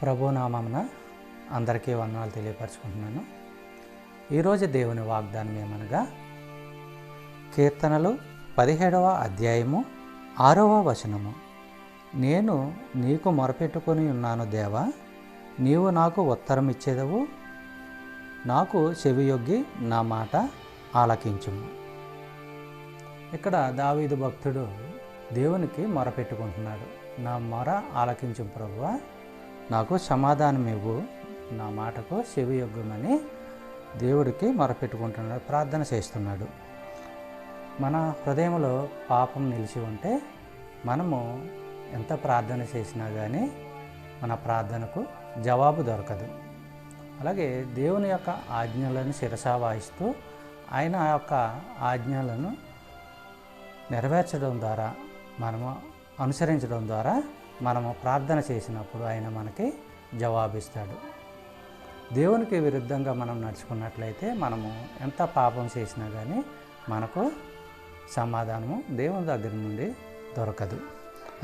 ప్రభు నామమున అందరికీ వందనాలు తెలియపరచుకుంటున్నాను. ఈరోజు దేవుని వాగ్దానం ఏమనగా, కీర్తనలు 17వ అధ్యాయము 6వ వచనము. నేను నీకు మొరపెట్టుకొని ఉన్నాను దేవా, నీవు నాకు ఉత్తరం ఇచ్చేదవు, నాకు చెవియొగ్గి నా మాట ఆలకించుము. ఇక్కడ దావీదు భక్తుడు దేవునికి మొరపెట్టుకుంటున్నాడు. నా మొర ఆలకించు ప్రభువా, నాకు సమాధానం ఇవ్వు, నా మాటకు చెవియొగ్గుమని దేవుడికి మొరపెట్టుకుంటున్నాడు, ప్రార్థన చేస్తున్నాడు. మన హృదయంలో పాపం నిలిచి ఉంటే మనము ఎంత ప్రార్థన చేసినా కానీ మన ప్రార్థనకు జవాబు దొరకదు. అలాగే దేవుని యొక్క ఆజ్ఞలను శిరసా వాయిస్తూ ఆయన యొక్క ఆజ్ఞలను నెరవేర్చడం ద్వారా, మనము అనుసరించడం ద్వారా మనము ప్రార్థన చేసినప్పుడు ఆయన మనకి జవాబిస్తాడు. దేవునికి విరుద్ధంగా మనం నడుచుకున్నట్లయితే మనము ఎంత పాపం చేసినా కానీ మనకు సమాధానము దేవుని దగ్గర నుండి దొరకదు.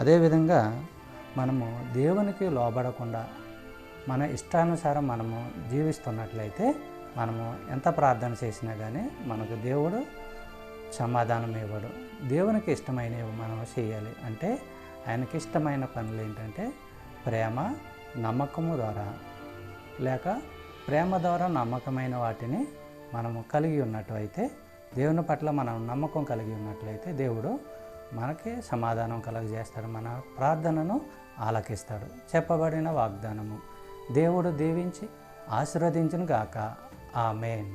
అదేవిధంగా మనము దేవునికి లోబడకుండా మన ఇష్టానుసారం మనము జీవిస్తున్నట్లయితే మనము ఎంత ప్రార్థన చేసినా కానీ మనకు దేవుడు సమాధానం ఇవ్వడు. దేవునికి ఇష్టమైనవి మనం చేయాలి. అంటే ఆయనకి ఇష్టమైన పనులు ఏంటంటే ప్రేమ, నమ్మకము ద్వారా, లేక ప్రేమ ద్వారా నమ్మకమైన వాటిని మనము కలిగి ఉన్నట్లయితే, దేవుని పట్ల మనం నమ్మకం కలిగి ఉన్నట్లయితే దేవుడు మనకి సమాధానం కలుగజేస్తాడు, మన ప్రార్థనను ఆలకిస్తాడు. చెప్పబడిన వాగ్దానము దేవుడు దీవించి ఆశీర్వదించును గాక. ఆమేన్.